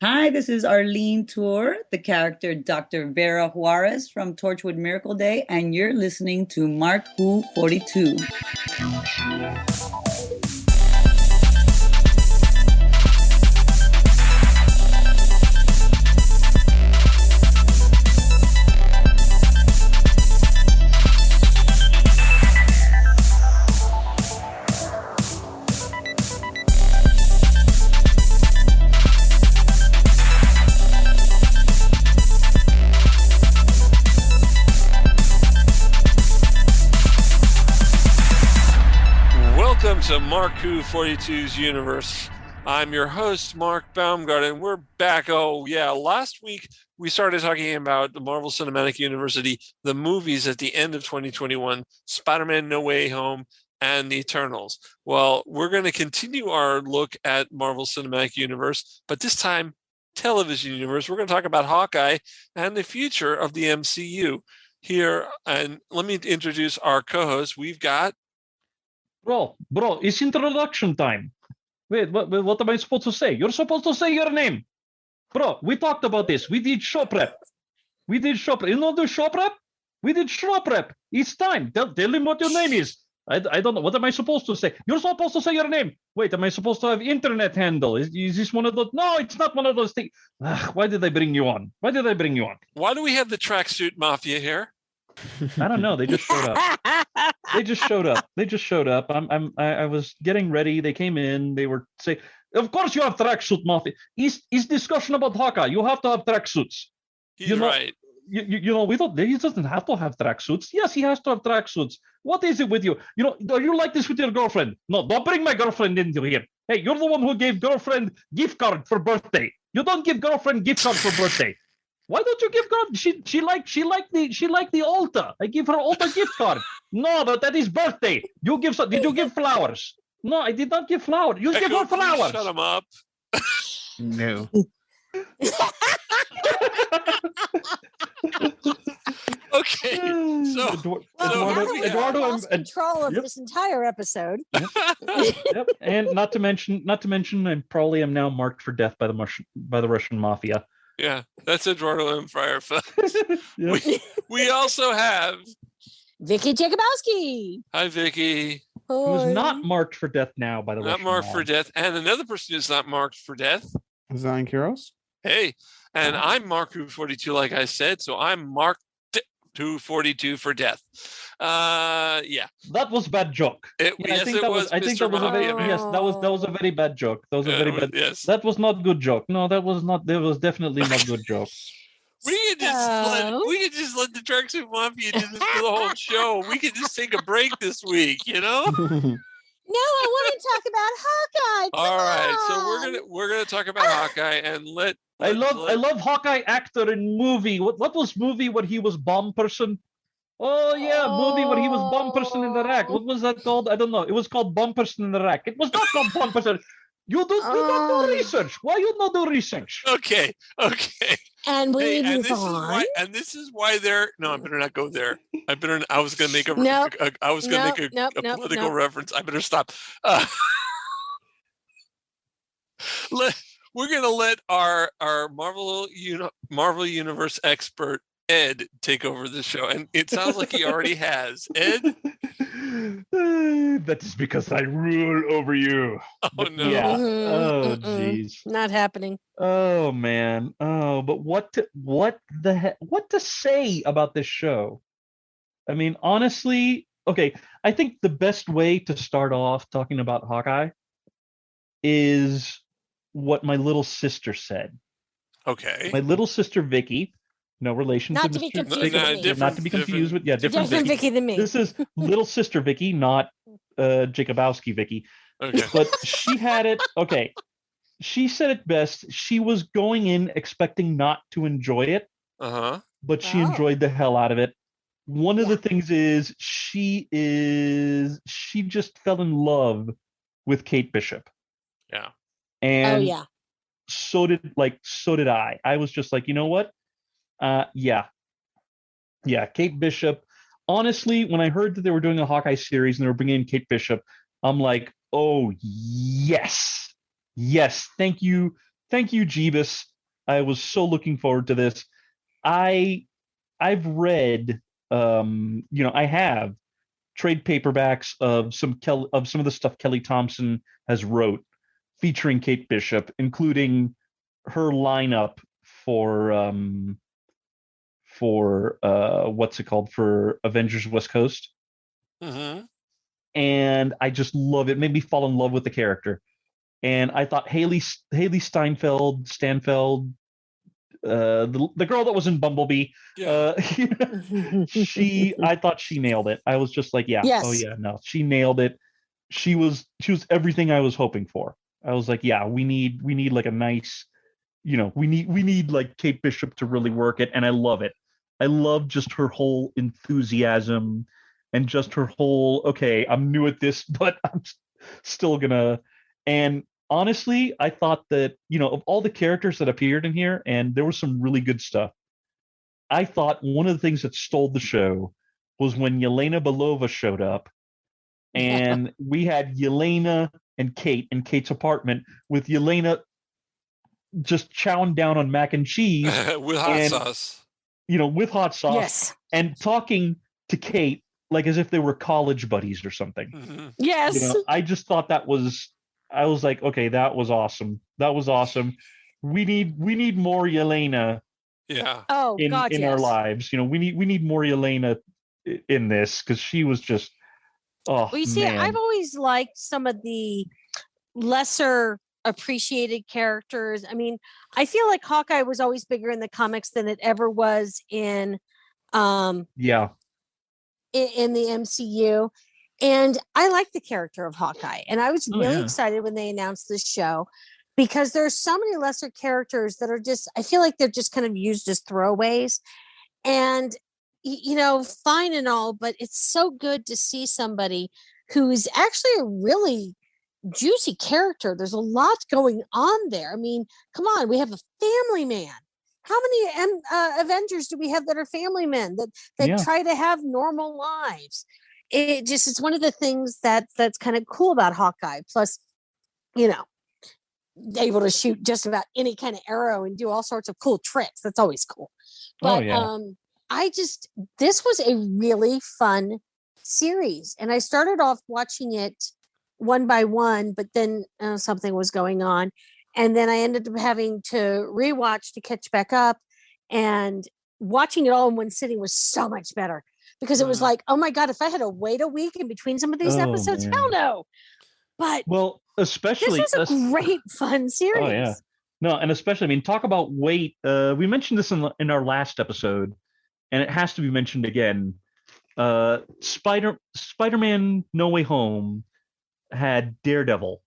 Hi, this is Arlene Tour, the character Dr. Vera Juarez from Torchwood Miracle Day, and you're listening to Mark Who 42. Welcome to Mark Who 42's universe. I'm your host, Mark Baumgarten. We're back. Oh, yeah. Last week, we started talking about the Marvel Cinematic Universe, the movies at the end of 2021, Spider-Man No Way Home, and the Eternals. Well, we're going to continue our look at Marvel Cinematic Universe, but this time, television universe. We're going to talk about Hawkeye and the future of the MCU. Here, and let me introduce our co-host. We've got... Bro, it's introduction time. Wait, what am I supposed to say? You're supposed to say your name. Bro, we talked about this. We did show prep. You know the show prep? We did show prep. It's time. Tell him what your name is. I don't know. What am I supposed to say? You're supposed to say your name. Wait, am I supposed to have internet handle? Is this one of those? No, it's not one of those things. Why did I bring you on? Why do we have the tracksuit mafia here? I don't know. They just showed up. They just showed up. I was getting ready. They came in. They were saying, "Of course you have tracksuit mafia." Is discussion about Hawkeye? You have to have tracksuits. He's right. You know, we don't. He doesn't have to have tracksuits. Yes, he has to have tracksuits. What is it with you? You know, are you like this with your girlfriend? No, don't bring my girlfriend into here. Hey, you're the one who gave girlfriend gift card for birthday. You don't give girlfriend gift card for birthday. Why don't you give girl? She liked the Ulta. I give her Ulta gift card. No, but that is birthday. Did you give flowers? No, I did not give flowers. You give her flowers. Shut him up. No. Okay. So Eduardo lost control of this entire episode. Yep. And not to mention, I probably am now marked for death by the Russian mafia. Yeah, that's Eduardo M. Freyre, folks. Yep. we also have Vicky Jakubowski. Hi, Vicky. Who's not marked for death now by the Russian marked for death, and another person who's not marked for death. Is that Quiros? Hey, and I'm Mark Who 42, like I said, so I'm marked 242 for death. Yeah, that was a bad joke. That was a very bad joke. That was a very bad. Yes, that was not good joke. No, that was not. That was definitely not good joke. We could just let the Tracksuit Mafia do this for the whole show. We could just take a break this week, you know. No, I want to talk about Hawkeye. All right, so we're gonna talk about Hawkeye and I love Hawkeye actor in movie. What was movie when he was bomb person? Oh yeah, movie when he was bomb person in the rack. What was that called? I don't know. It was called bomb person in the rack. It was not called bomb person. You don't do research. Why you not do research? Okay. And we move on. This is why they're no. I better not go there. I was going to make a political reference. I better stop. We're going to let our Marvel Universe expert Ed take over the show, and it sounds like he already has. Ed, that is because I rule over you. Oh no! Yeah. Oh jeez. Not happening. Oh man. Oh, but what to say about this show? I mean, honestly, okay. I think the best way to start off talking about Hawkeye is what my little sister said. Okay. My little sister Vicky. No relation not to be Mr. confused Vicky. Not to be confused with different Vicky than me. This is little sister Vicky, not Jakubowski Vicky. Okay. But she had it. Okay. She said it best. She was going in expecting not to enjoy it. But she enjoyed the hell out of it. One of the things is she just fell in love with Kate Bishop. Yeah. And so did I. I was just like, you know what? Yeah, Kate Bishop. Honestly, when I heard that they were doing a Hawkeye series and they were bringing in Kate Bishop, I'm like, oh yes, thank you, Jeebus. I was so looking forward to this. I've read, I have trade paperbacks of some of the stuff Kelly Thompson has wrote featuring Kate Bishop, including her lineup for what's it called, for Avengers West Coast. Mm-hmm. And I just love it. It made me fall in love with the character. And I thought Haley Stanfield, the girl that was in Bumblebee, Yeah. I thought she nailed it. I was just like, yeah, Yes. oh yeah, no, she nailed it. She was everything I was hoping for. I was like, yeah, we need like a nice, we need like Kate Bishop to really work it, and I love it. I love just her whole enthusiasm and just her whole, okay, I'm new at this, but I'm still gonna. And honestly, I thought that, of all the characters that appeared in here, and there was some really good stuff, I thought one of the things that stole the show was when Yelena Belova showed up, and we had Yelena and Kate in Kate's apartment, with Yelena just chowing down on mac and cheese with hot sauce. With hot sauce, Yes. and talking to Kate like as if they were college buddies or something. Mm-hmm. Yes. I just thought I was like, okay, that was awesome. That was awesome. We need more Yelena. Yeah. Oh, in God, our lives. We need more Yelena in this, because she was just, oh, well, you see, man. I've always liked some of the lesser appreciated characters. I mean, I feel like Hawkeye was always bigger in the comics than it ever was in in the MCU. And I like the character of Hawkeye. And I was really excited when they announced this show, because there's so many lesser characters that are just, I feel like they're just kind of used as throwaways. And, fine and all, but it's so good to see somebody who is actually a really juicy character. There's a lot going on there. I mean, come on, we have a family man. How many Avengers do we have that are family men that try to have normal lives? It's one of the things that's kind of cool about Hawkeye. Plus, able to shoot just about any kind of arrow and do all sorts of cool tricks. That's always cool. But this was a really fun series, and I started off watching it one by one, but then something was going on, and then I ended up having to rewatch to catch back up, and watching it all in one sitting was so much better, because it was like, oh my God, if I had to wait a week in between some of these episodes, hell no. But especially this was a great fun series. Oh yeah, no, and especially, I mean, talk about weight. We mentioned this in our last episode, and it has to be mentioned again. Spider-Man No Way Home had Daredevil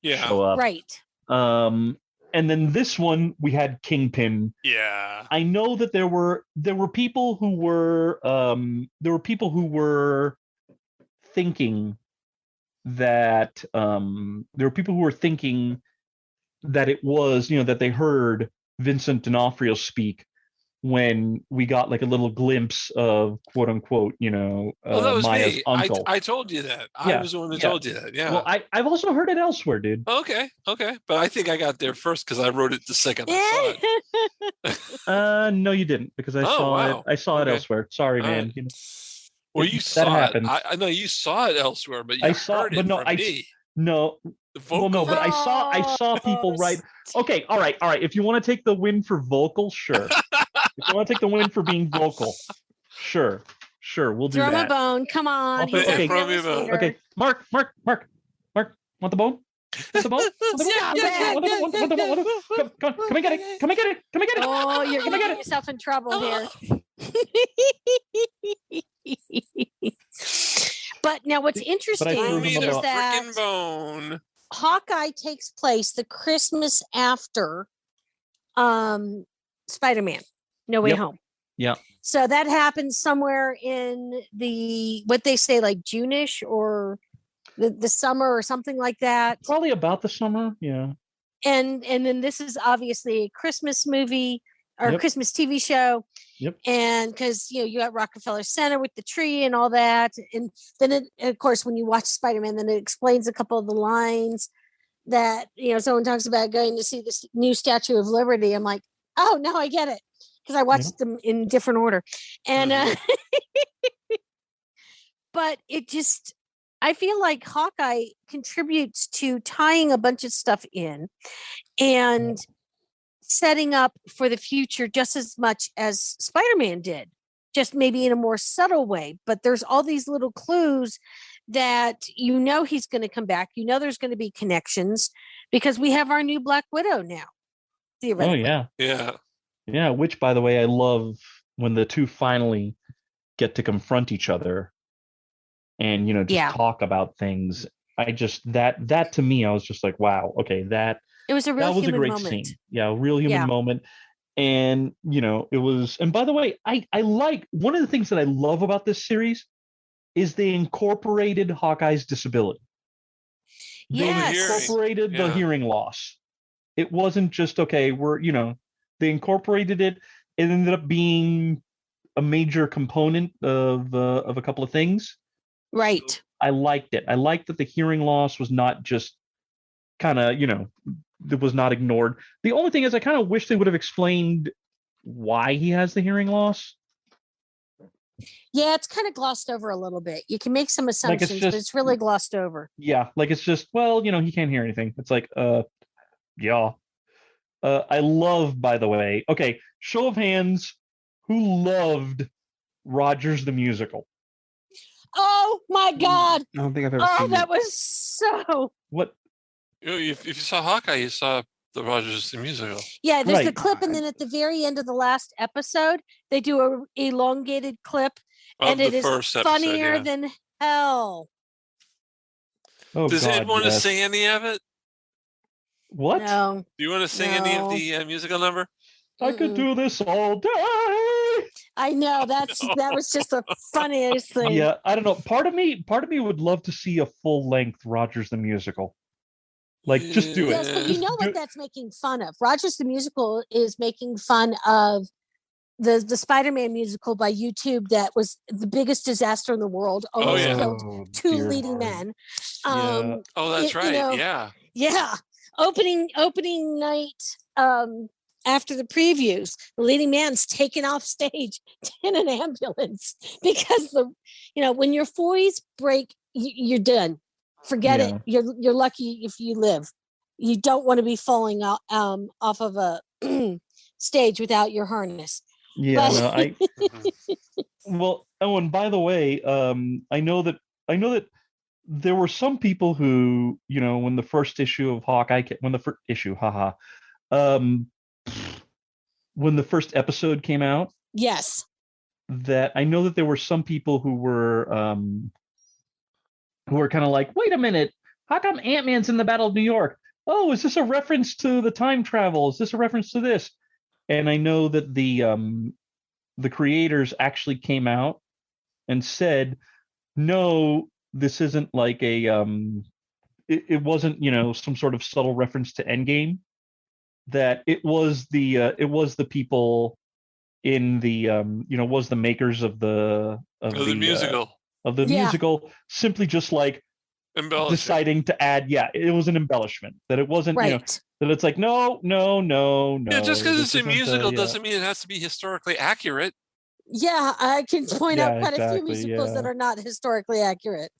show up, right? And then this one we had Kingpin. Yeah, I know that there were people who were thinking that it was, that they heard Vincent D'Onofrio speak when we got like a little glimpse of quote unquote, that was Maya's me. uncle. I told you that. I was the one that told you that. Yeah. Well, I've also heard it elsewhere, dude. Okay. But I think I got there first because I wrote it the second I saw it. No, you didn't, because I saw it elsewhere. Sorry, man. Right. Well, you saw it. I know you saw it elsewhere, but you heard it from me. No. Well, no, but I saw people write. Okay, all right. If you want to take the win for vocal, sure. If you want to take the win for being vocal, sure, we'll do that. Throw him a bone. Come on. Okay, throw me a bone. Okay, Mark, want the bone? Want the bone? Want the bone? Come and get it. Come and get it. Oh, you're going to get yourself in trouble here. But now what's interesting is that bone. Hawkeye takes place the Christmas after Spider-Man No Way Home. Yeah. So that happens somewhere in what they say, like June-ish or the summer or something like that. Probably about the summer. Yeah. And then this is obviously a Christmas movie or Christmas TV show. Yep. And because you got Rockefeller Center with the tree and all that, and then of course when you watch Spider-Man, then it explains a couple of the lines that someone talks about going to see this new Statue of Liberty. I'm like, Oh, now I get it. Because I watched them in different order. And but it just, I feel like Hawkeye contributes to tying a bunch of stuff in and setting up for the future just as much as Spider-Man did, just maybe in a more subtle way. But there's all these little clues that he's going to come back. There's going to be connections because we have our new Black Widow now. Theoretically. Oh, yeah. Yeah. Yeah, which, by the way, I love when the two finally get to confront each other and, talk about things. I just, that to me, I was just like, wow, okay, it was a real that was a human great moment. scene. Yeah, a real human moment. And, it was, and by the way, I like, one of the things that I love about this series is they incorporated Hawkeye's disability. Yes. They incorporated the hearing loss. It wasn't just, okay, they incorporated it. It ended up being a major component of a couple of things. Right. I liked it. I liked that the hearing loss was not just kind of, it was not ignored. The only thing is I kind of wish they would have explained why he has the hearing loss. Yeah, it's kind of glossed over a little bit. You can make some assumptions, but it's really glossed over. Yeah, like it's just, well, he can't hear anything. It's like, yeah. I love, by the way, okay, show of hands, who loved Rogers the Musical? Oh my God! I don't think I've ever seen Oh, that was so. What? If you saw Hawkeye, you saw the Rogers the Musical. Yeah, there's the Right. clip, and then at the very end of the last episode, they do a elongated clip, Of and the it is first episode, funnier yeah. than hell. Oh, Does God, anyone want to yes. sing any of it? What? No, Do you want to sing any of the musical number? I could do this all day. I know that was just the funniest thing. Yeah, I don't know. Part of me would love to see a full length Rogers the Musical. Like, just do it. Yes, but you Just know do what it. that's making fun of? Rogers the Musical is making fun of the Spider-Man musical by YouTube that was the biggest disaster in the world, almost yeah. killed two dear leading Lord. men. Yeah. Oh, that's right. Yeah. Yeah. Opening night, after the previews, the leading man's taken off stage in an ambulance because when your fours break, you're done. Forget it. You're lucky if you live. You don't want to be falling off of a stage without your harness. Yeah, But- well, oh, and by the way, I know that there were some people who, when the first issue of Hawkeye, when the first issue, when the first episode came out, Yes. that I know that there were some people who were kind of like, wait a minute, how come Ant-Man's in the Battle of New York? Oh, is this a reference to the time travel? Is this a reference to this? And I know that the creators actually came out and said, no, this isn't like a it wasn't, some sort of subtle reference to Endgame. That it was the people in the was the makers of the musical. Musical simply just like deciding to add, it was an embellishment, that it wasn't, Right. that it's like, no. Yeah, just because it's this a isn't, musical yeah. doesn't mean it has to be historically accurate. Yeah, I can point out quite a few exactly, musicals that are not historically accurate.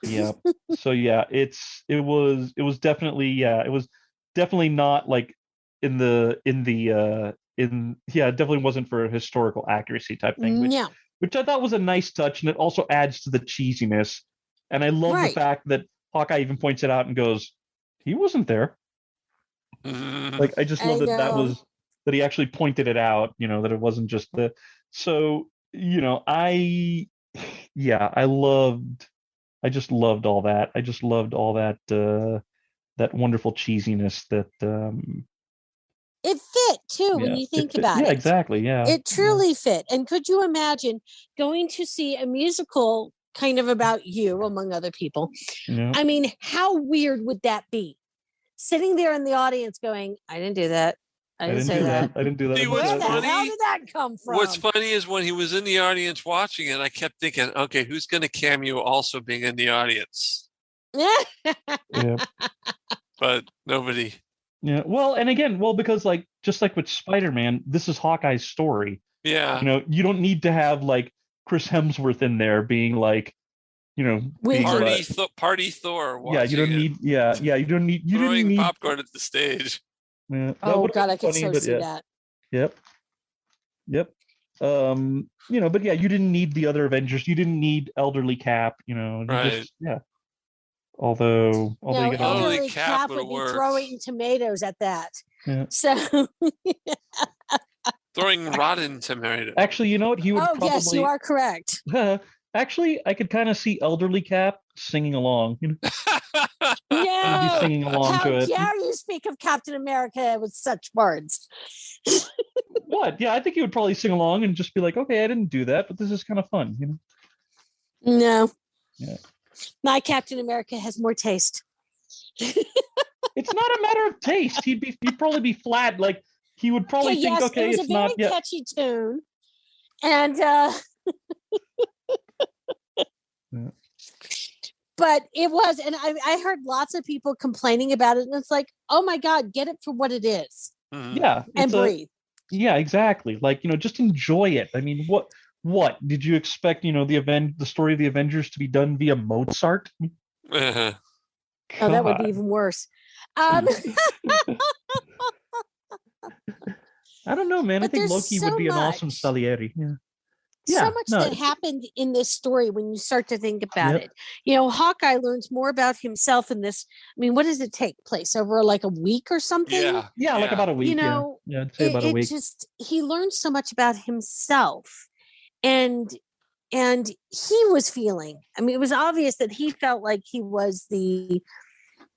Yeah. So yeah, it was definitely, it was definitely not like it definitely wasn't for a historical accuracy type thing, which I thought was a nice touch, and it also adds to the cheesiness. And I love the fact that Hawkeye even points it out and goes, he wasn't there. Like, I just love that he actually pointed it out, that it wasn't just I just loved all that. I just loved all that wonderful cheesiness that it fit too when you think about it. Yeah, exactly. Yeah. It truly fit. And could you imagine going to see a musical kind of about you, among other people? Yeah. I mean, how weird would that be? Sitting there in the audience going, I didn't do that. I didn't say that. I didn't do that. See, Where what's the funny- hell did that come from? What's funny is when he was in the audience watching it, I kept thinking, okay, who's going to cameo also being in the audience? Yeah. But nobody. Yeah. Well, and again, because like just like with Spider-Man, this is Hawkeye's story. Yeah. You know, you don't need to have like Chris Hemsworth in there being like, you know, being Party Thor. Yeah, you don't need. Yeah, you don't need. You throwing didn't need popcorn at the stage. Yeah, oh God, I could so see that. Yep. You know, but yeah, you didn't need the other Avengers. You didn't need Elderly Cap. You know, right? Although no, you got Elderly Cap would be throwing tomatoes at that. Yeah. So throwing rotten tomatoes. Actually, you know what? He would. Oh yes, you are correct. Actually, I could kind of see Elderly Cap singing along. You know? No, singing along to it. How dare you speak of Captain America with such words? What? Yeah, I think he would probably sing along and just be like, "Okay, I didn't do that, but this is kind of fun," you know. No. Yeah. My Captain America has more taste. It's not a matter of taste. He'd probably be flat. Like he would probably think, okay, it was a very catchy tune, and but it was, and I heard lots of people complaining about it, and it's like, oh my God, get it for what it is. Yeah, and breathe. Yeah, exactly. Like, you know, just enjoy it. I mean, what did you expect? You know, the story of the Avengers to be done via Mozart? Uh-huh. Oh, that would be even worse. I don't know, man. I think Loki would be an awesome Salieri. So much that happened in this story when you start to think about it. You know, Hawkeye learns more about himself in this. I mean, what does it take place over like a week or something? Yeah, like about a week. You know, I'd say about a week. He learns so much about himself, and he was feeling. I mean, it was obvious that he felt like he was he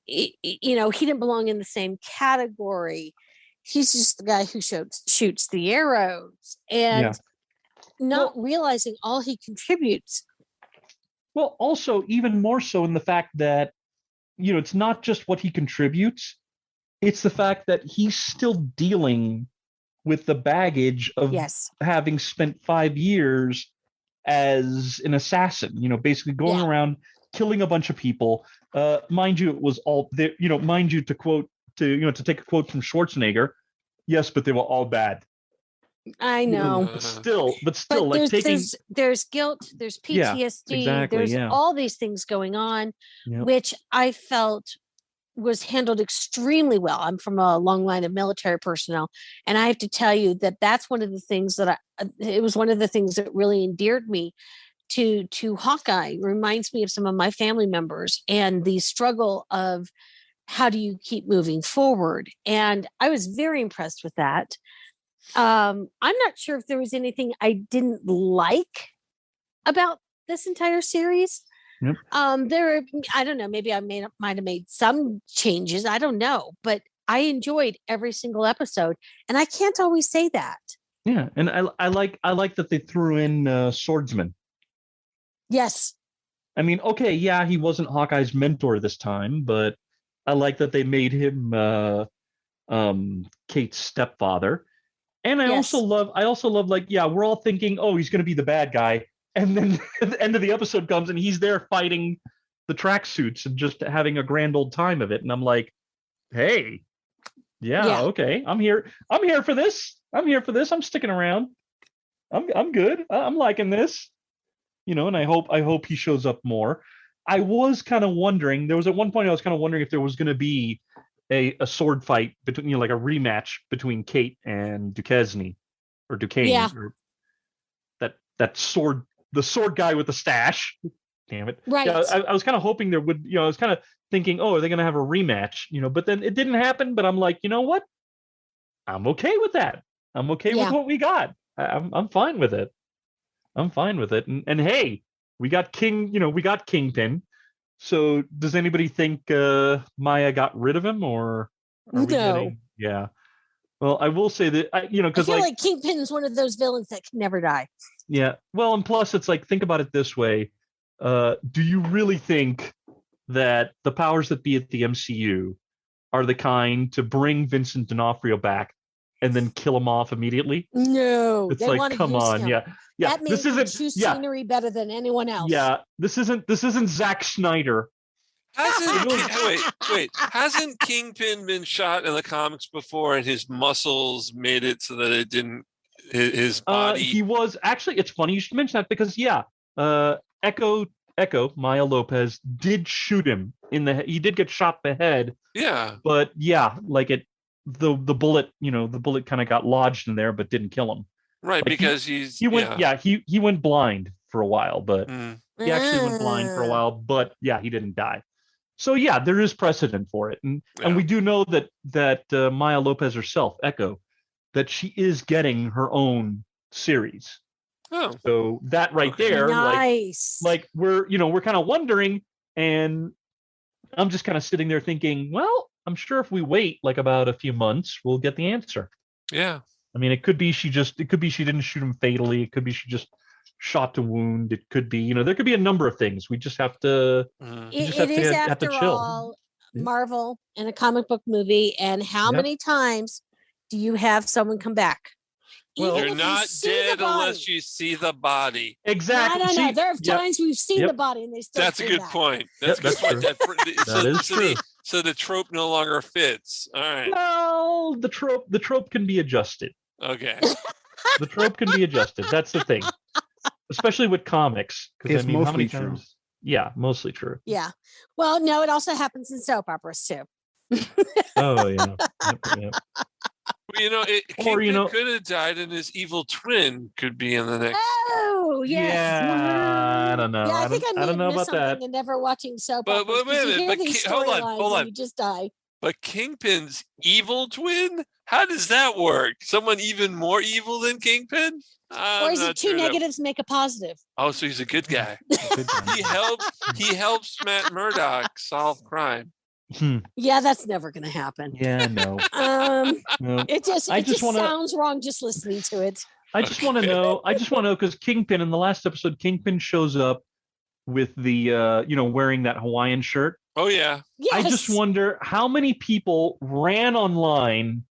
didn't belong in the same category. He's just the guy who shoots the arrows and not realizing all he contributes. Well, also even more so in the fact that, you know, it's not just what he contributes, it's the fact that he's still dealing with the baggage of having spent 5 years as an assassin, you know, basically going around killing a bunch of people. Mind you, it was all there, you know, mind you, to take a quote from Schwarzenegger, yes, but they were all bad. I know. But still, like there's guilt, there's PTSD, there's all these things going on, which I felt was handled extremely well. I'm from a long line of military personnel, and I have to tell you that that's one of the things that it was one of the things that really endeared me to Hawkeye. It reminds me of some of my family members and the struggle of how do you keep moving forward. And I was very impressed with that. I'm not sure if there was anything I didn't like about this entire series. Yep. I don't know, maybe I might have made some changes. I don't know, but I enjoyed every single episode, and I can't always say that. Yeah, and I like that they threw in Swordsman. Yes. I mean, okay, yeah, he wasn't Hawkeye's mentor this time, but I like that they made him Kate's stepfather. And I also love like, we're all thinking, oh, he's going to be the bad guy. And then the end of the episode comes and he's there fighting the tracksuits and just having a grand old time of it. And I'm like, hey, okay, I'm here for this. I'm sticking around. I'm good. I'm liking this, you know, and I hope he shows up more. I was kind of wondering, there was at one point I was kind of wondering if there was going to be a sword fight between, you know, like a rematch between Kate and Duquesne or or the sword guy with the stash. Damn it. Right. Yeah, I was kind of hoping there would, you know, I was kind of thinking, oh, are they going to have a rematch, you know, but then it didn't happen. But I'm like, you know what? I'm okay with that. I'm okay with what we got. I'm fine with it. And hey, we got Kingpin. So does anybody think Maya got rid of him, or no? Well, I will say that because I feel like Kingpin is one of those villains that can never die. Yeah. Well, and plus it's like, think about it this way. Do you really think that the powers that be at the MCU are the kind to bring Vincent D'Onofrio back and then kill him off immediately? No, it's like, come on, him. Yeah. That this isn't scenery better than anyone else. Yeah, this isn't Zack Snyder Hasn't Kingpin been shot in the comics before, and his muscles made it so that it didn't? His body. He was actually. It's funny you should mention that because Echo Maya Lopez did shoot him in the. He did get shot in the head. Yeah. But the bullet, the bullet kind of got lodged in there, but didn't kill him. Right, because he went blind for a while, but he actually went blind for a while, but he didn't die. So there is precedent for it, and we do know that Maya Lopez herself, Echo, that she is getting her own series. Oh, so that right there, nice. like we're kind of wondering, and I'm just kind of sitting there thinking, well, I'm sure if we wait like about a few months, we'll get the answer. Yeah. I mean, it could be she didn't shoot him fatally. It could be she just shot to wound. It could be, there could be a number of things. We just have to. It is, after all, Marvel and a comic book movie. And how many times do you have someone come back? Well, they're not dead unless you see the body. Exactly. No. There are times we've seen the body and they still. That's a good point. That's a good point. That is true. So the trope no longer fits. All right. Well, the trope can be adjusted. Okay. The trope can be adjusted. That's the thing, especially with comics. It's mostly true. Yeah, mostly true. Yeah. Well, no, it also happens in soap operas too. Oh yeah. Yep. Well, Kingpin could have died, and his evil twin could be in the next. Oh yes. Yeah, I don't know. Yeah, I think I don't know about that. And never watching soap But operas. wait a minute. Hold on. You just die. But Kingpin's evil twin? How does that work? Someone even more evil than Kingpin? Or is it two negatives make a positive? Oh, so he's a good guy. He helps Matt Murdock solve crime. Yeah, that's never going to happen. Yeah, no. No. It just sounds wrong just listening to it. I just want to know because Kingpin in the last episode, Kingpin shows up with the wearing that Hawaiian shirt. Oh yeah. Yes. I just wonder how many people ran online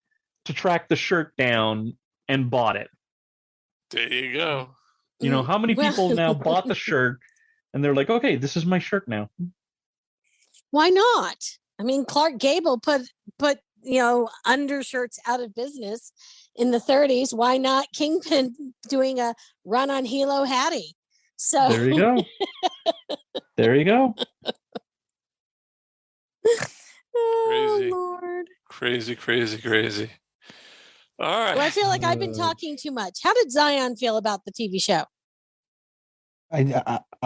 to track the shirt down and bought it. There you go. How many people now bought the shirt and they're like, okay, this is my shirt now. Why not? I mean, Clark Gable put undershirts out of business in the 30s. Why not Kingpin doing a run on Hilo Hattie? So there you go. There you go. Crazy. Lord. Crazy. All right. Well, I feel like I've been talking too much. How did Zion feel about the TV show? I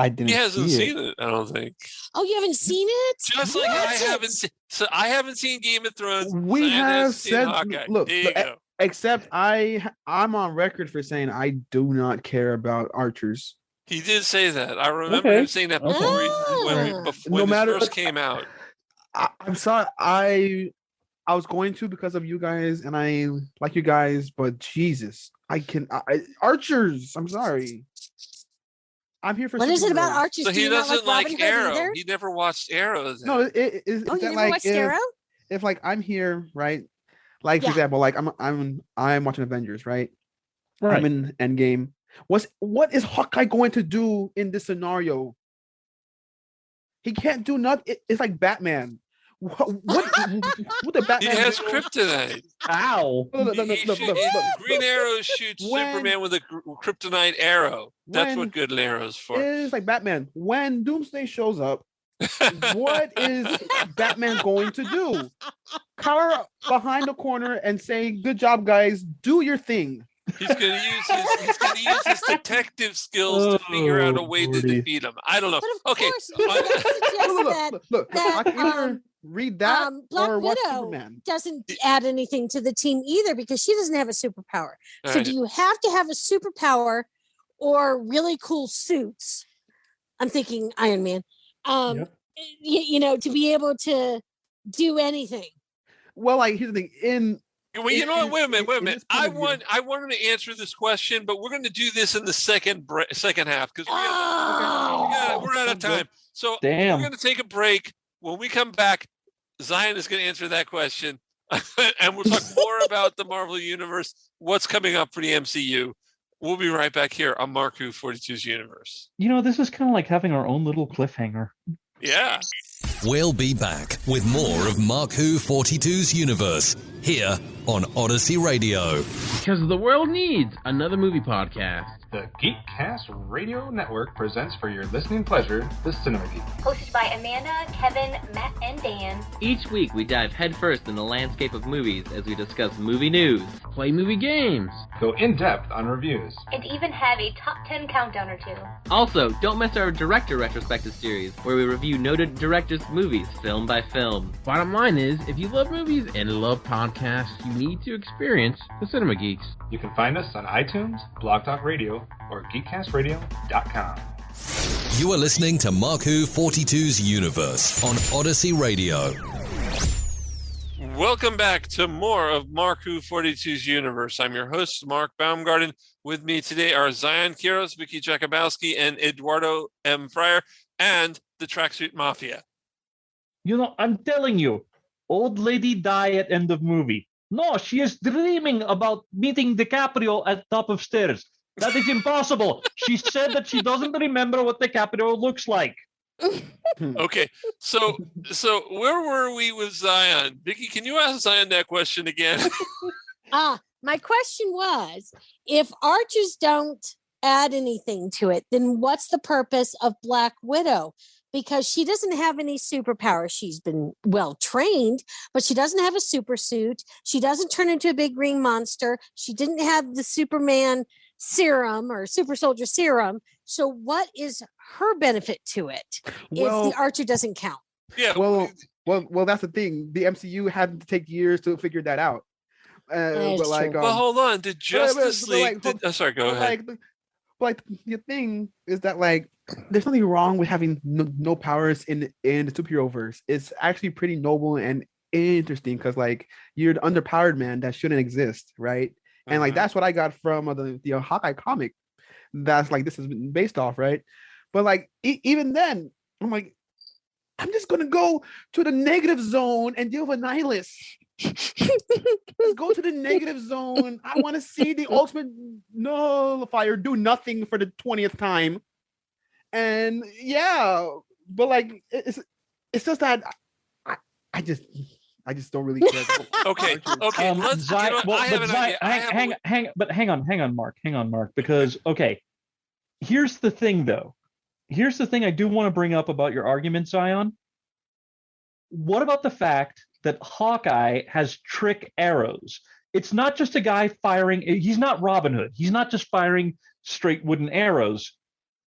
didn't. He hasn't seen it, I don't think. Oh, you haven't seen it? Just like I haven't seen. So I haven't seen Game of Thrones. We have said, Hawkeye. look, except I'm on record for saying I do not care about archers. He did say that. I remember him saying that before when it first came out. I'm sorry. I was going to because of you guys, and I like you guys, but Jesus, archers. I'm sorry. I'm here for. What is it about archers? So he doesn't like Arrow. Either? He never watched Arrow. Then. No, you never watched Arrow? If like I'm here, right? Like for example, like I'm watching Avengers, right? I'm in Endgame. What is Hawkeye going to do in this scenario? He can't do nothing. It's like Batman. What the Batman? He has kryptonite. Ow! Green Arrow shoots Superman with a kryptonite arrow. That's what good arrow's for. It's like Batman. When Doomsday shows up, what is Batman going to do? Cower behind the corner and say, "Good job, guys. Do your thing." He's going to use his detective skills to figure out a way to defeat him. I don't know. Okay. Look, I can either read that Black or watch Widow Superman. Doesn't add anything to the team either because she doesn't have a superpower. All so right. do you have to have a superpower or really cool suits? I'm thinking Iron Man. To be able to do anything. Well, like here's the thing. Well, you know what? Wait a minute. I want him to answer this question, but we're going to do this in the second half because we're out of time. So we're going to take a break. When we come back, Zion is going to answer that question, and we'll talk more about the Marvel Universe, what's coming up for the MCU. We'll be right back here on Mark Who 42's Universe. This is kind of like having our own little cliffhanger. Yeah. We'll be back with more of Mark Who 42's universe here on Odyssey Radio. Because the world needs another movie podcast. The Geekcast Radio Network presents for your listening pleasure The Cinema Geek. Hosted by Amanda, Kevin, Matt, and Dan. Each week we dive headfirst in the landscape of movies as we discuss movie news, play movie games, go in-depth on reviews, and even have a top 10 countdown or two. Also, don't miss our director retrospective series, where we review noted directors' movies film by film. Bottom line is, if you love movies and love podcasts, you need to experience The Cinema Geeks. You can find us on iTunes, Blog Talk Radio, or geekcastradio.com. You are listening to Mark Who 42's universe on Odyssey Radio. Welcome back to more of Mark Who 42's universe. I'm your host, Mark Baumgarten. With me today are Zion Quiros, Vicky Jakubowski, and Eduardo M. Freyre, and the Tracksuit Mafia. You know, I'm telling you, old lady die at end of movie. No, she is dreaming about meeting DiCaprio at top of stairs. That is impossible. She said that she doesn't remember what DiCaprio looks like. Okay, so where were we with Zion? Vicky, can you ask Zion that question again? My question was, if archers don't add anything to it, then what's the purpose of Black Widow? Because she doesn't have any superpowers. She's been well trained, but she doesn't have a super suit. She doesn't turn into a big green monster. She didn't have the Superman serum or super soldier serum. So what is her benefit to it if the archer doesn't count? Yeah. Well, that's the thing. The MCU had to take years to figure that out. But like, well, hold on. Did Justice League? Sorry, go ahead. Like the thing is that like there's nothing wrong with having no powers in the superhero verse. It's actually pretty noble and interesting because like you're the underpowered man that shouldn't exist, right? And like that's what I got from the Hawkeye comic. That's like this is based off, right? But like even then, I'm like, I'm just gonna go to the negative zone and deal with Nihilus. Let's go to the negative zone. I want to see the ultimate nullifier do nothing for the 20th time. And yeah, but like it's just that I just don't really care. Okay. Let's. Hang on, Mark. Because okay, here's the thing, though. Here's the thing I do want to bring up about your argument, Zion. What about the fact that Hawkeye has trick arrows? It's not just a guy firing. He's not Robin Hood. He's not just firing straight wooden arrows.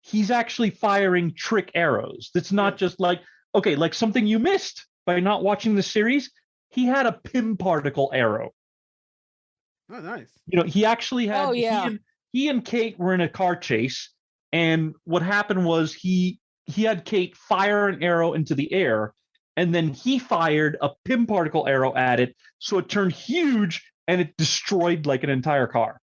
He's actually firing trick arrows. That's not just like, okay, like something you missed by not watching the series. He had a Pym particle arrow. Oh, nice. You know, he actually had. Oh, yeah. He and Kate were in a car chase, and what happened was he had Kate fire an arrow into the air, and then he fired a Pym particle arrow at it, so it turned huge and it destroyed like an entire car.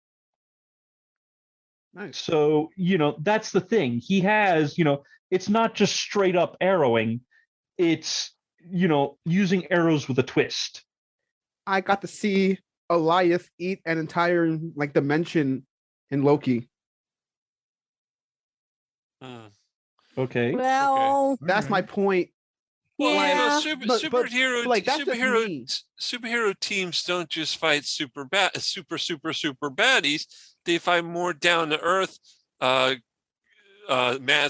Nice. So, you know, that's the thing. He has, you know, it's not just straight up arrowing. It's, you know, using arrows with a twist. I got to see Elias eat an entire like dimension in Loki. Okay. Well, that's my point. Well, superhero teams don't just fight super baddies. They fight more down to earth, mad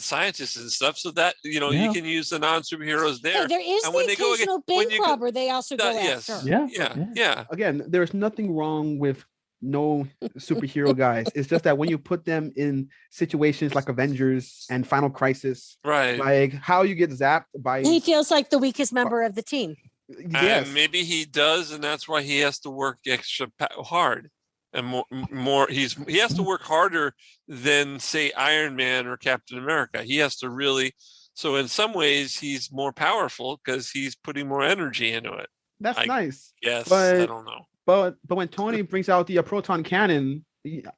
scientists and stuff. So that you can use the non-superheroes there. Hey, there is and the occasional big clubber. They also go after. Yeah. Again, there's nothing wrong with no superhero guys. It's just that when you put them in situations like Avengers and Final Crisis, right? Like how you get zapped by. He feels like the weakest member of the team. Yes. And maybe he does, and that's why he has to work extra hard. And more, he has to work harder than say Iron Man or Captain America. He has to really. So in some ways, he's more powerful because he's putting more energy into it. That's nice. Yes, but, I don't know. But when Tony brings out the proton cannon,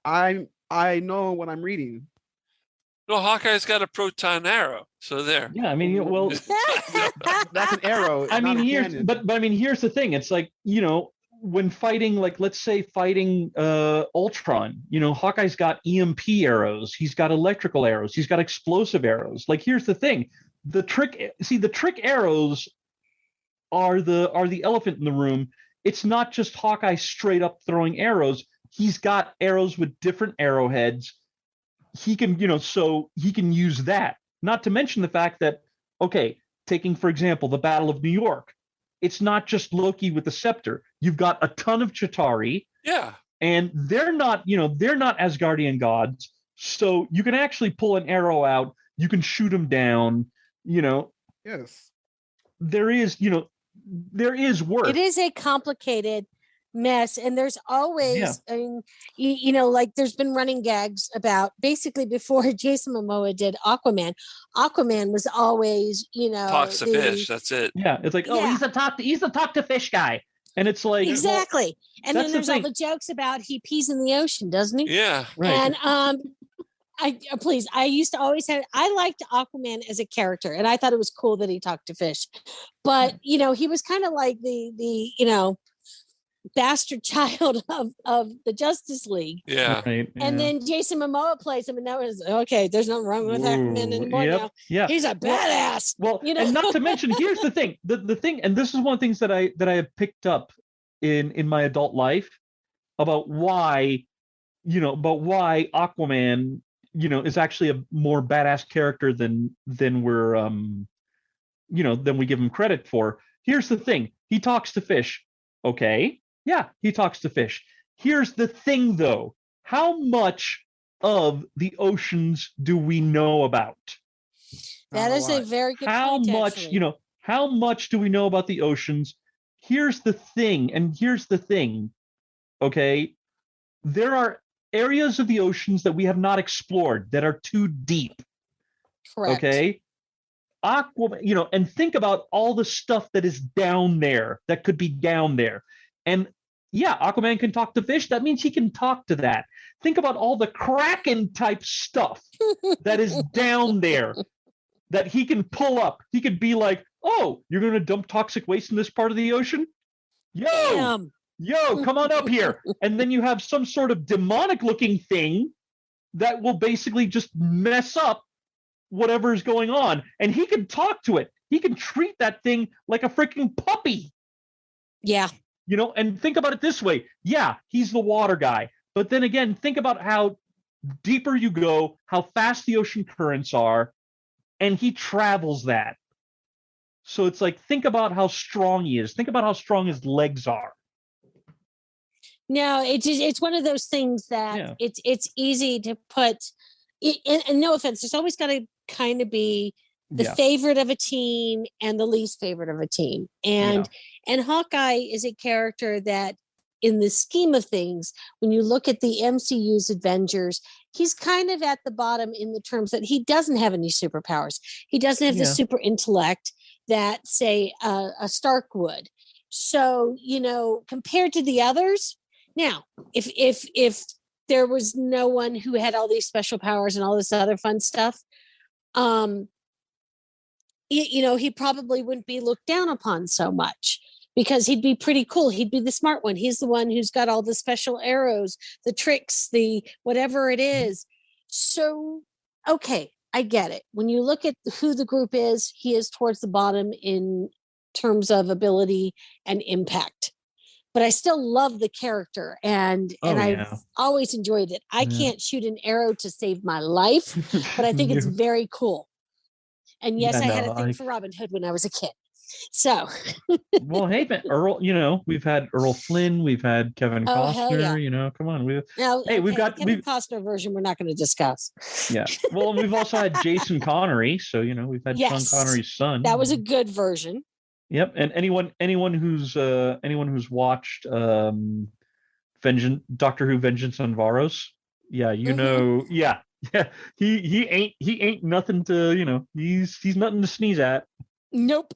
I know what I'm reading. No, Hawkeye's got a proton arrow, so there. Yeah, I mean, well, that's an arrow. I mean, but I mean, here's the thing. It's like, you know, when fighting, like, let's say fighting Ultron, you know, Hawkeye's got EMP arrows, he's got electrical arrows, he's got explosive arrows. Like, here's the thing. the trick arrows are the elephant in the room. It's not just Hawkeye straight up throwing arrows. He's got arrows with different arrowheads. He can, so he can use that. Not to mention the fact that, okay, taking, for example, the Battle of New York, it's not just Loki with the scepter. You've got a ton of Chitauri. Yeah. And they're not Asgardian gods. So you can actually pull an arrow out. You can shoot them down, Yes. There is work. It is a complicated mess, and there's always, I mean, like there's been running gags about basically before Jason Momoa did Aquaman was always, talks to fish. That's it. Yeah, it's like, he's the talk to fish guy, and it's like exactly. Well, and then there's all the jokes about he pees in the ocean, doesn't he? Yeah, right. And I used to always I liked Aquaman as a character, and I thought it was cool that he talked to fish, but he was kind of like the bastard child of the Justice League. Yeah. Right, and then Jason Momoa plays him, and that was okay. There's nothing wrong with Aquaman anymore now. Yeah, he's a badass. Well, and not to mention, here's the thing. The thing, and this is one of the things that I have picked up in my adult life about why Aquaman is actually a more badass character than we're than we give him credit for. Here's the thing. He talks to fish. Okay. Yeah, he talks to fish. Here's the thing though. How much of the oceans do we know about? That is a very good point. How much do we know about the oceans? Here's the thing. Okay. There are areas of the oceans that we have not explored that are too deep. Correct. Okay. Aquaman, and think about all the stuff that is down there that could be down there. And yeah, Aquaman can talk to fish. That means he can talk to that. Think about all the Kraken type stuff that is down there that he can pull up. He could be like, oh, you're going to dump toxic waste in this part of the ocean? Yo, come on up here. And then you have some sort of demonic looking thing that will basically just mess up whatever is going on. And he can talk to it. He can treat that thing like a freaking puppy. Yeah. And think about it this way. Yeah, he's the water guy. But then again, think about how deeper you go, how fast the ocean currents are, and he travels that. So it's like, think about how strong he is. Think about how strong his legs are. No, it's one of those things that it's easy to put. And no offense, there's always got to kind of be the favorite of a team and the least favorite of a team. And Hawkeye is a character that, in the scheme of things, when you look at the MCU's Avengers, he's kind of at the bottom in the terms that he doesn't have any superpowers. He doesn't have the super intellect that, say, a Stark would. So, compared to the others, now, if there was no one who had all these special powers and all this other fun stuff, he probably wouldn't be looked down upon so much, because he'd be pretty cool. He'd be the smart one. He's the one who's got all the special arrows, the tricks, the whatever it is. So, okay, I get it. When you look at who the group is, he is towards the bottom in terms of ability and impact. But I still love the character, and I've always enjoyed it. I can't shoot an arrow to save my life, but I think it's very cool. And yes, I had a thing for Robin Hood when I was a kid. So, well, hey, Earl, we've had Earl Flynn, we've had Kevin Costner, come on. We've got Kevin Costner version we're not going to discuss. Yeah. Well, we've also had Jason Connery. So, we've had Sean Connery's son. That was a good version. Yep. And anyone who's watched Doctor Who Vengeance on Varos. Yeah. Yeah. He ain't nothing to, he's nothing to sneeze at. Nope.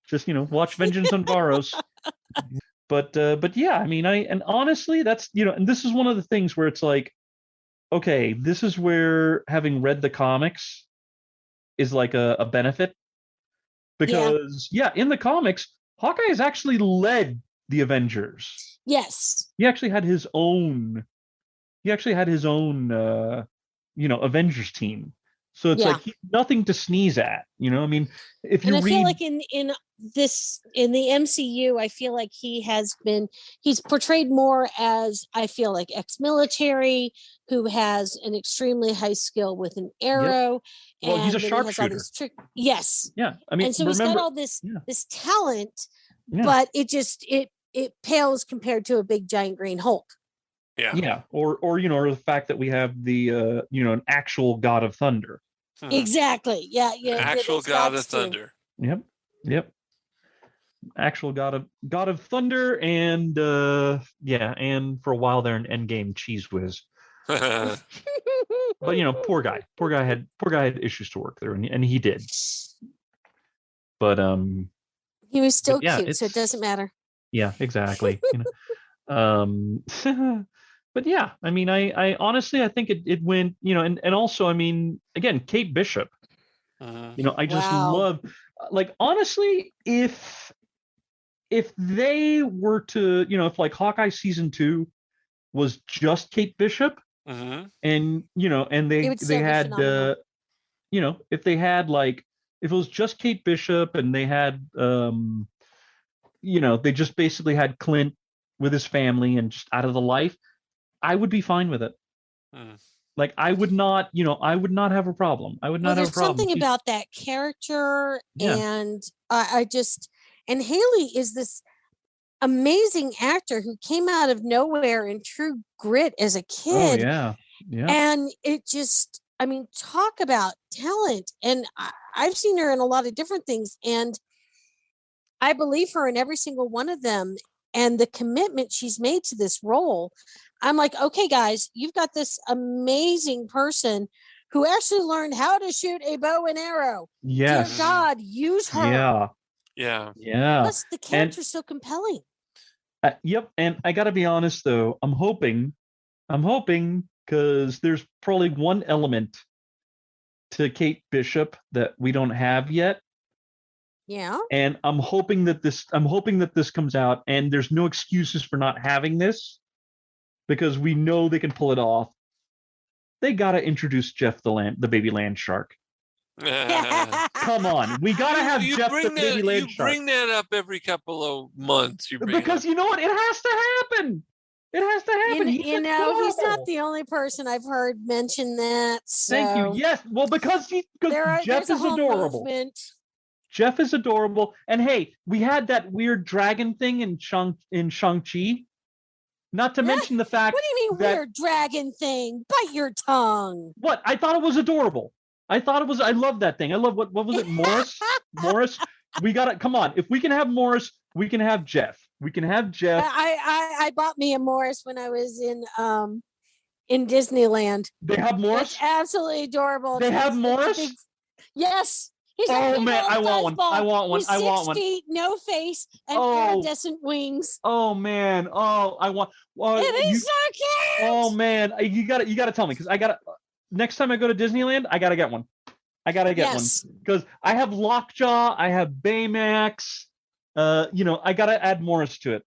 Just, watch Vengeance on Varos. But yeah, I mean, and honestly, that's, and this is one of the things where it's like, okay, this is where having read the comics is like a benefit, because in the comics, Hawkeye has actually led the Avengers. Yes. He actually had his own, Avengers team. So it's like he's nothing to sneeze at, you know. I mean, if you feel like in the MCU, I feel like he's portrayed more as, I feel like, ex-military who has an extremely high skill with an arrow. Yep. Well, he's a sharpshooter. Yes. Yeah. I mean, and so he's got all this talent, but it pales compared to a big giant green Hulk. Yeah. Yeah. Or the fact that we have the an actual god of thunder. Exactly. Yeah. Actual god of thunder. Yep. Actual god of thunder, and and for a while there in Endgame, Cheese Whiz. But poor guy had issues to work there, and he did. But he was still cute, so it doesn't matter. Yeah, exactly. But yeah, I mean, I honestly, I think it went, and also, I mean, again, Kate Bishop. I just love, like, honestly, if they were to, if like Hawkeye season 2 was just Kate Bishop, and and they had if they had, like, if it was just Kate Bishop and they had they just basically had Clint with his family and just out of the life, I would be fine with it. Like, I would not have a problem. I would not have a problem. There's something about that character, and I just, and Haley is this amazing actor who came out of nowhere in True Grit as a kid. Oh, yeah. And it just, I mean, talk about talent. And I've seen her in a lot of different things, and I believe her in every single one of them. And the commitment she's made to this role, I'm like, okay, guys, you've got this amazing person who actually learned how to shoot a bow and arrow. Yes. Dear God, use her. Yeah. Plus, the character's so compelling. Yep. And I got to be honest, though, I'm hoping because there's probably one element to Kate Bishop that we don't have yet. Yeah. And I'm hoping that this comes out, and there's no excuses for not having this, because we know they can pull it off. They got to introduce Jeff the baby land shark. Come on, we got to have Jeff the baby land shark. You bring that up every couple of months. Because you know what? It has to happen. It has to happen. He's not the only person I've heard mention that. So. Thank you. Yes. Well, because Jeff is adorable. Movement. Jeff is adorable. And hey, we had that weird dragon thing in Shang-Chi. Not to mention the fact. What do you mean weird dragon thing? Bite your tongue. What? I thought it was adorable. I love that thing. I love what was it? Morris? Morris. We got it. Come on. If we can have Morris, we can have Jeff. We can have Jeff. I bought me a Morris when I was in Disneyland. They have Morris? It's absolutely adorable. They have Morris? Yes. He's man, I want one. I want one. He's I want 6 feet, no face, and iridescent wings. Oh man. Oh, I want. It is so cute. Oh man, you got to tell me, because I got to. Next time I go to Disneyland, I got to get one. I got to get one, because I have Lockjaw, I have Baymax. I got to add Morris to it.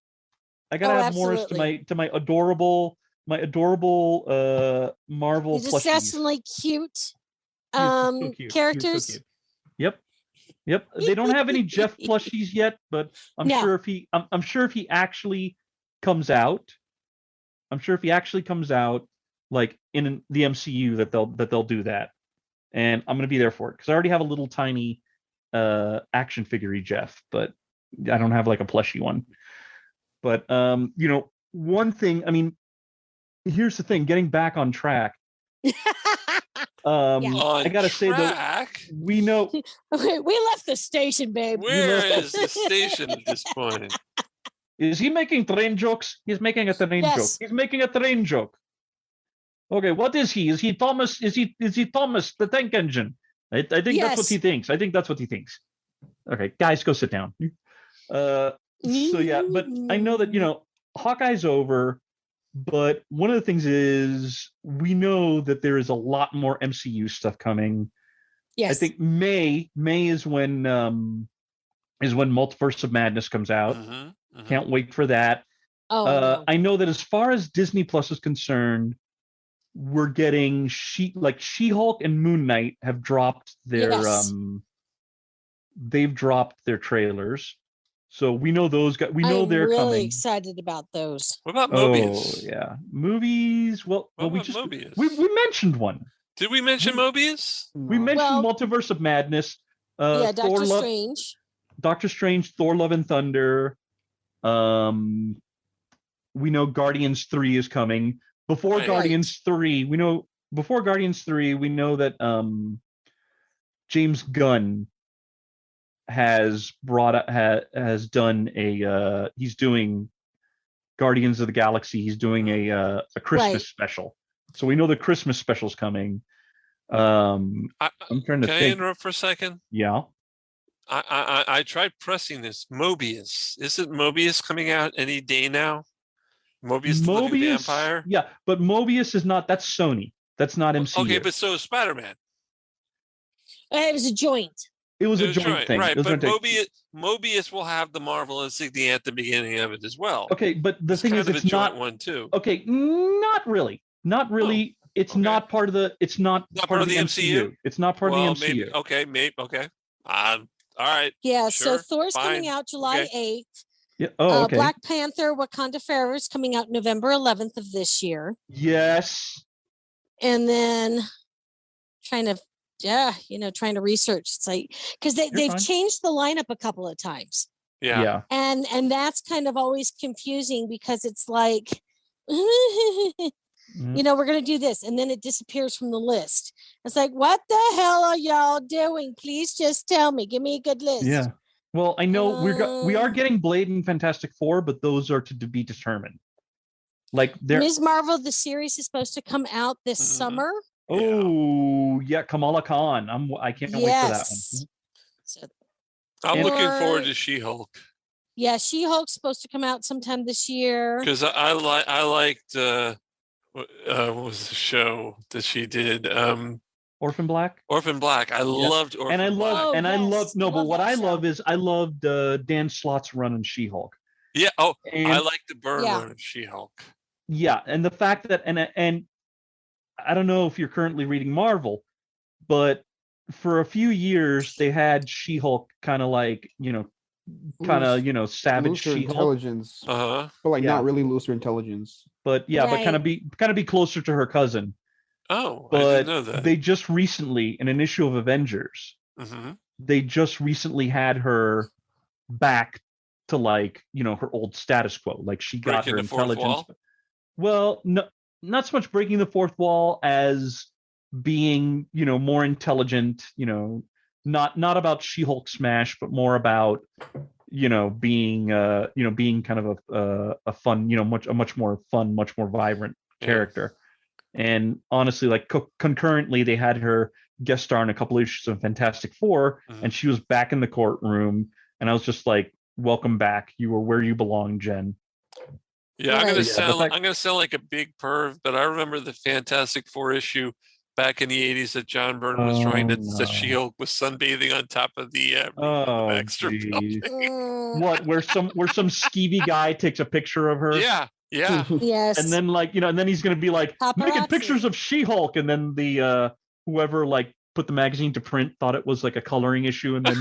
I got to add Morris to my adorable Marvel plushies. Exceptionally cute. So cute. Characters. So cute. Yep. They don't have any Jeff plushies yet, but I'm sure if he actually comes out, like in the MCU, that they'll do that, and I'm gonna be there for it, because I already have a little tiny action figure Jeff, but I don't have like a plushie one. But one thing. I mean, here's the thing. Getting back on track. I gotta say that we know we left the station, babe. Where is the station at this point? Is he making train jokes? He's making a train joke. He's making a train joke. Okay, what is he? Is he Thomas? Is he Thomas the Tank Engine? I think that's what he thinks. I think that's what he thinks. Okay, guys, go sit down. So yeah, but I know that Hawkeye's over. But one of the things is, we know that there is a lot more MCU stuff coming. Yes. I think May is when Multiverse of Madness comes out. Can't wait for that. I know that as far as Disney Plus is concerned, we're getting She-Hulk and Moon Knight have dropped their they've dropped their trailers. So we know those guys. We know they're really coming. Excited about those. What about Mobius? Oh yeah, movies. Well, Mobius? We mentioned one. Did we mention Mobius? We mentioned Multiverse of Madness. Doctor Strange. Doctor Strange, Thor: Love and Thunder. We know Guardians 3 is coming. Before Guardians 3, we know that James Gunn has done he's doing Guardians of the Galaxy. He's doing a Christmas special. So we know the Christmas special's coming. I'm trying to think. Can I interrupt for a second? Yeah. I tried pressing this. Mobius. Isn't Mobius coming out any day now? Mobius the Living Vampire? Yeah, but Mobius is not, that's Sony. That's not MCU. Okay, but so is Spider-Man. It was a joint. It was a joint thing. Right, but Mobius will have the Marvel insignia at the beginning of it as well. Okay, but the thing is, it's not one too. Okay, not really. Not really. Oh, it's not part of the. It's not part of the MCU. It's not part of the MCU. Maybe, okay. All right. Yeah. Sure, so Thor's coming out July 8th. Yeah. Oh, okay. Black Panther: Wakanda Forever is coming out November 11th of this year. Yes. And then trying to research. It's like because they've changed the lineup a couple of times. Yeah. And that's kind of always confusing because it's like, we're going to do this. And then it disappears from the list. It's like, what the hell are y'all doing? Please just tell me. Give me a good list. Yeah. Well, I know we are getting Blade and Fantastic Four, but those are to be determined. Like Ms. Marvel, the series is supposed to come out this summer. Oh, yeah, Kamala Khan. I can't wait for that one. So, I'm looking forward to She-Hulk. Yeah, She-Hulk's supposed to come out sometime this year. Because I liked what was the show that she did? Orphan Black. Orphan Black. I loved Orphan Black. I loved Dan Slott's run on She-Hulk. Yeah. Oh, I like the Byrne run of She-Hulk. Yeah, and the fact that and I don't know if you're currently reading Marvel, but for a few years they had She-Hulk kind of like, savage She-Hulk intelligence. But not really looser intelligence. But but kind of be closer to her cousin. Oh, but I didn't know that. They just recently, in an issue of Avengers, they just recently had her back to her old status quo. Like she got her intelligence. Well, no, not so much breaking the fourth wall as being, more intelligent, not about She-Hulk smash, but more about, being kind of a fun, a much more fun, much more vibrant character. And honestly, concurrently, they had her guest star in a couple issues of Fantastic Four, and she was back in the courtroom. And I was just like, "Welcome back. You were where you belong, Jen." Yeah, I'm gonna sound like a big perv, but I remember the Fantastic Four issue back in the '80s that John Byrne was drawing that She-Hulk was sunbathing on top of the extra building. What? Where some skeevy guy takes a picture of her? Yeah. Yes. And then and then he's gonna be like making pictures of She-Hulk, and then the whoever put the magazine to print thought it was like a coloring issue, and then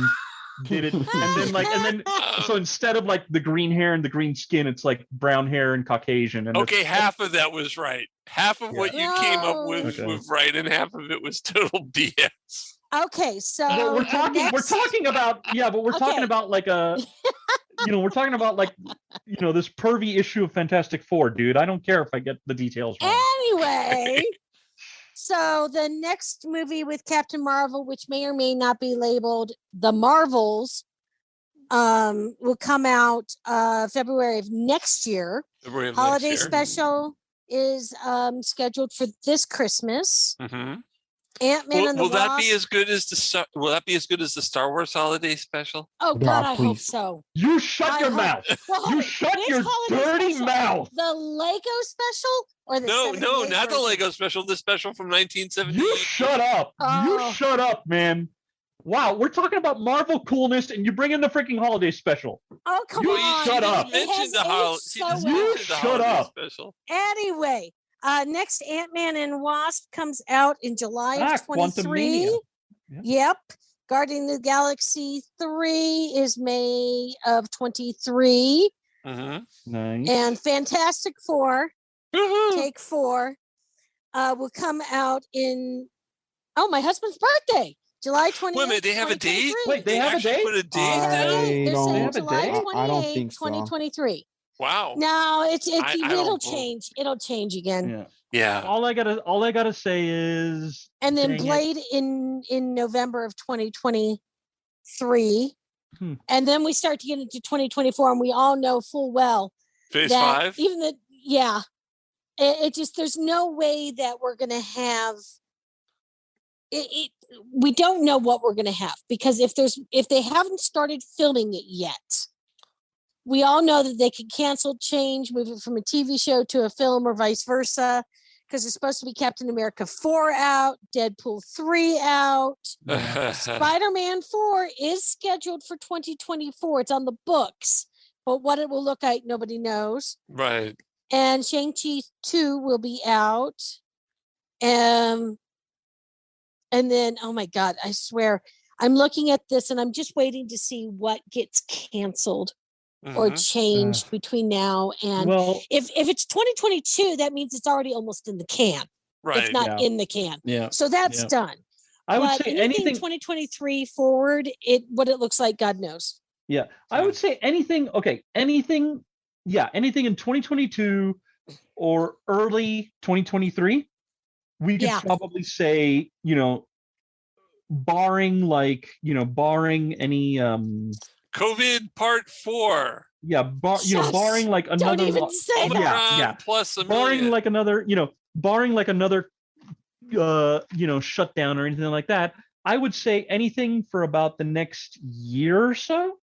did it, and then so instead of the green hair and the green skin, it's like brown hair and Caucasian. And half of that was right. Half of what you came up with was right, and half of it was total BS. Okay, so we're talking about we're talking about this pervy issue of Fantastic Four, dude. I don't care if I get the details wrong. Anyway, so the next movie with Captain Marvel, which may or may not be labeled The Marvels, will come out February of next year. Holiday special is scheduled for this Christmas. Ant-Man and the Wasp. Will that be as good as the Star Wars holiday special? Oh God, I hope so. You shut your mouth. You shut your dirty mouth. The Lego special or the No, not the Lego special. The special from 1978. You shut up. You shut up, man. Wow, we're talking about Marvel coolness, and you bring in the freaking holiday special. Oh, come on. Shut up. You shut up. Anyway, Next, Ant-Man and Wasp comes out in July of 23. Yep. Guardian of the Galaxy 3 is May of 23. Nice. And Fantastic Four, Take 4, will come out in my husband's birthday, July 28th. Wait a minute, they have a date? Wait, they have a date? Put a date down? They're saying July 28th, I don't think so. 2023. Wow. No, it'll don't change. It'll change again. Yeah. All I gotta say is, And then Blade in November of 2023. And then we start to get into 2024, and we all know full well Phase that 5. even it just, there's no way that we're gonna have it. We don't know what we're gonna have, because if they haven't started filming it yet, we all know that they could cancel, change, move it from a TV show to a film, or vice versa, because there's supposed to be Captain America 4 out, Deadpool 3 out. Spider-Man 4 is scheduled for 2024. It's on the books, but what it will look like, nobody knows. Right. And Shang-Chi 2 will be out. And then, oh my God, I swear, I'm looking at this and I'm just waiting to see what gets canceled or changed between now and if it's 2022, that means it's already almost in the can. Right. It's not in the can. Yeah. So that's done. I would But say anything 2023 forward, what it looks like, God knows. Yeah. I would say anything in 2022 or early 2023, we could probably say, barring any COVID part 4. Yeah, barring like another. Don't even say that. Plus barring like another, shutdown or anything like that. I would say anything for about the next year or so.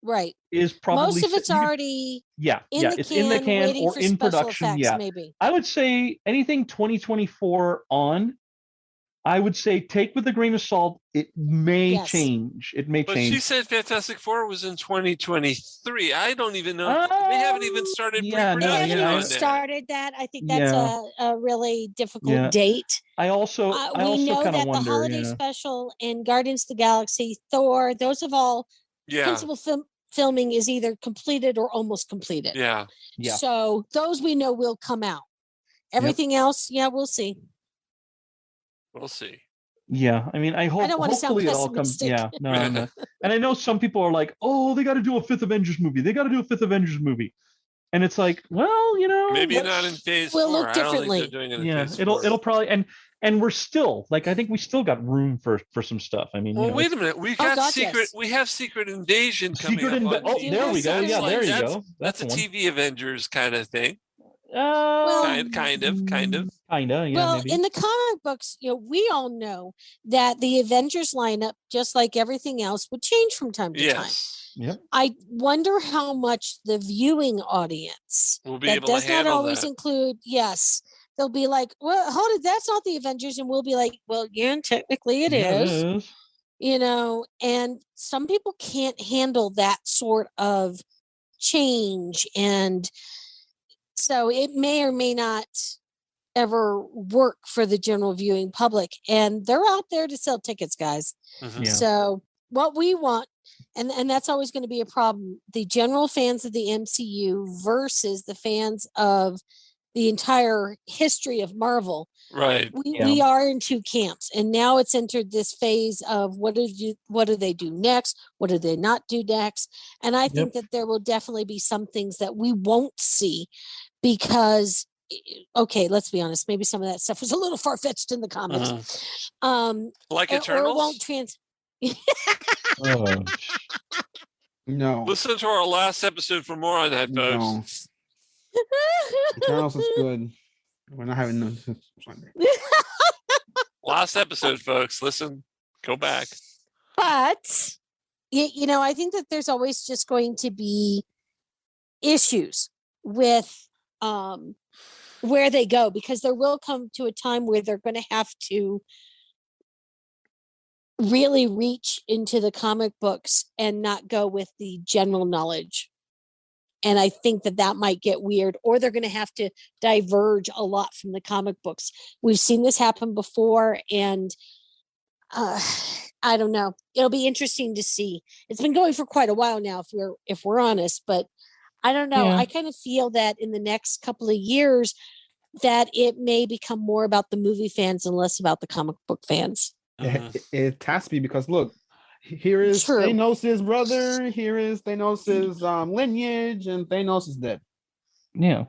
Right. Is probably most of it's already it's in the can or in production. Effects, maybe. I would say anything 2024 on. I would say take with a grain of salt. It may change. It may change. But she said Fantastic Four was in 2023. I don't even know. They haven't even started pre-production They haven't on even started that. I think that's a really difficult date. I also we know that the holiday special and Guardians of the Galaxy, Thor, those have all principal filming is either completed or almost completed. Yeah. So those we know will come out. Everything else, we'll see. We'll see. Yeah, I mean, I hope. I don't want to sound hopefully it all comes. pessimistic. Yeah, no. And I know some people are like, "Oh, they got to do a 5th Avengers movie. They got to do a 5th Avengers movie," and it's like, well, maybe not in phase 4. Look differently. I don't think they're doing it in phase 4. It'll probably and we're still like, I think we still got room for some stuff. I mean, wait a minute, we got we have Secret Invasion coming up. There we go. Yeah, there you go. That's a TV Avengers kind of thing. Kind of. Yeah. Well, maybe. in the comic books, we all know that the Avengers lineup, just like everything else, would change from time to time. Yep. I wonder how much the viewing audience will be that able does to not handle always that. include. Yes, they'll be like, "Well, hold it, that's not the Avengers," and we'll be like, "Well, yeah, technically it is." And some people can't handle that sort of change, and so it may or may not ever work for the general viewing public. And they're out there to sell tickets, guys. So what we want, and that's always going to be a problem, the general fans of the MCU versus the fans of the entire history of Marvel. Right. We are in two camps, and now it's entered this phase of what do they do next? What do they not do next? And I think that there will definitely be some things that we won't see because, okay, let's be honest, maybe some of that stuff was a little far-fetched in the comics. Like Eternals? Or won't No. Listen to our last episode for more on that, folks. Eternals is good. We're not having no Sunday. Last episode, folks. Listen, go back. But I think that there's always just going to be issues with where they go, because there will come to a time where they're going to have to really reach into the comic books and not go with the general knowledge And I think that might get weird, or they're going to have to diverge a lot from the comic books. We've seen this happen before, and I don't know. It'll be interesting to see. It's been going for quite a while now, if we're honest, but I don't know. Yeah. I kind of feel that in the next couple of years that it may become more about the movie fans and less about the comic book fans. It has to be, because look, here is Thanos' brother, here is Thanos' lineage, and Thanos is dead. Yeah.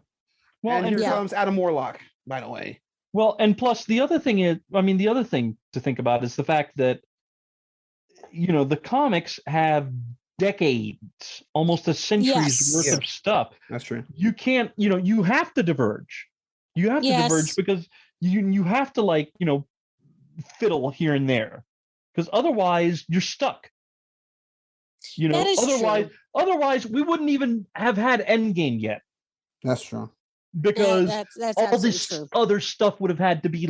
Well, and here comes Adam Warlock, by the way. Well, and plus the other thing to think about is the fact that, the comics have decades, almost a century's worth of stuff. That's true. You can't, you have to diverge. You have to diverge because you have to fiddle here and there, because otherwise you're stuck. Otherwise we wouldn't even have had Endgame yet. That's true. Because that's all this other stuff would have had to be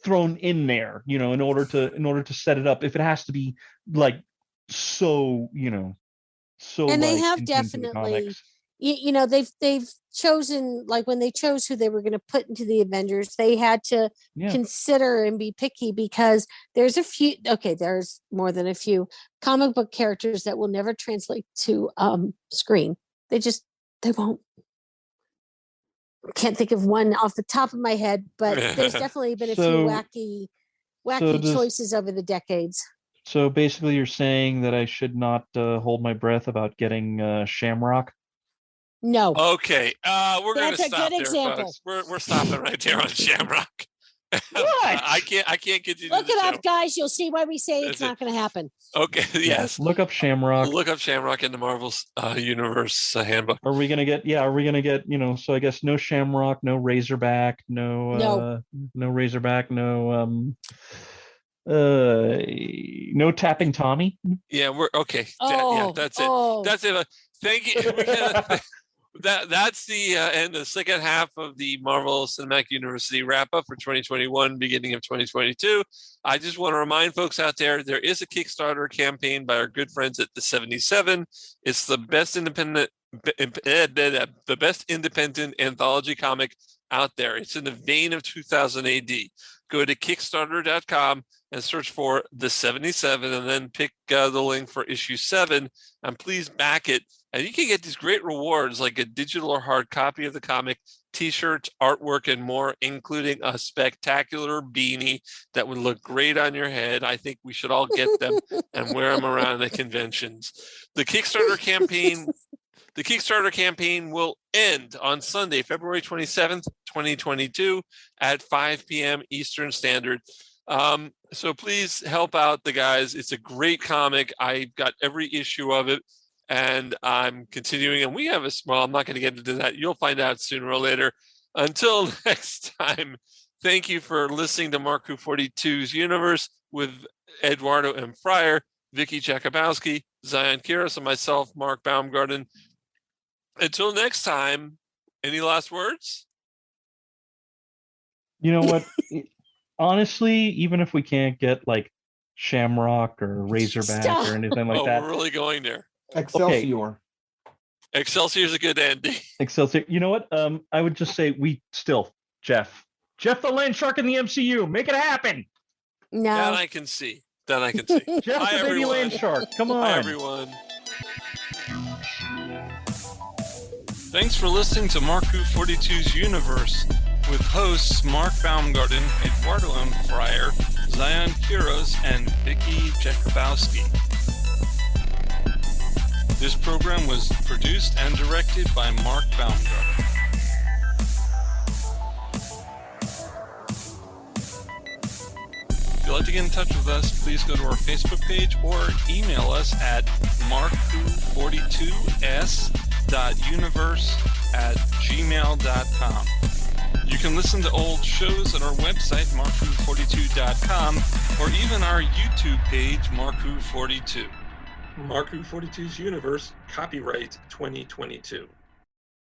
thrown in there, in order to set it up. If it has to be so. And they have definitely, they've chosen, when they chose who they were going to put into the Avengers, they had to consider and be picky, because there's more than a few comic book characters that will never translate to screen. They won't. Can't think of one off the top of my head, but there's definitely been a few wacky choices over the decades. So basically you're saying that I should not hold my breath about getting Shamrock? No. Okay. We're going to stop That's a good example. Folks. We're stopping right there on Shamrock. What? I can't get you to look it up, guys. You'll see why we say it's not going to happen. Okay. Yes. Look up Shamrock. Look up Shamrock in the Marvel Universe handbook. Are we gonna get? So I guess no Shamrock, no Razorback, no Razorback, no Tapping Tommy. Yeah, we're okay. That's it. That's it. Thank you. That's the end of the second half of the Marvel Cinematic Universe wrap up for 2021, beginning of 2022. I just want to remind folks out there is a Kickstarter campaign by our good friends at the 77. It's the best independent anthology comic out there. It's in the vein of 2000 AD. Go to Kickstarter.com and search for the 77, and then pick the link for issue 7, and please back it. And you can get these great rewards like a digital or hard copy of the comic, t-shirts, artwork, and more, including a spectacular beanie that would look great on your head. I think we should all get them and wear them around the conventions. The Kickstarter campaign will end on Sunday, February 27th, 2022 at 5 p.m. Eastern Standard. So please help out the guys. It's a great comic. I've got every issue of it, and I'm continuing. And we have I'm not going to get into that. You'll find out sooner or later. Until next time, thank you for listening to Mark Who 42's Universe with Eduardo M. Freyre, Vicky Jakubowski, Zion Quiros, and myself, Mark Baumgarten. Until next time, any last words? You know what? Honestly, even if we can't get Shamrock or Razorback or anything like that. We're really going there. Excelsior. Okay. Excelsior's a good ending. Excelsior. You know what? I would just say Jeff the Land Shark in the MCU. Make it happen. No. That I can see. Jeff the baby Land Shark. Come on. Hi, everyone. Thanks for listening to Mark Who 42's Universe with hosts Mark Baumgarten, Eduardo M. Freyre, Zion Quiros, and Vicky Jakubowski. This program was produced and directed by Mark Baumgarten. If you'd like to get in touch with us, please go to our Facebook page or email us at markwho42s.universe@gmail.com. You can listen to old shows at our website, markwho42.com, or even our YouTube page, markwho42. Mark Who 42's Universe, copyright 2022.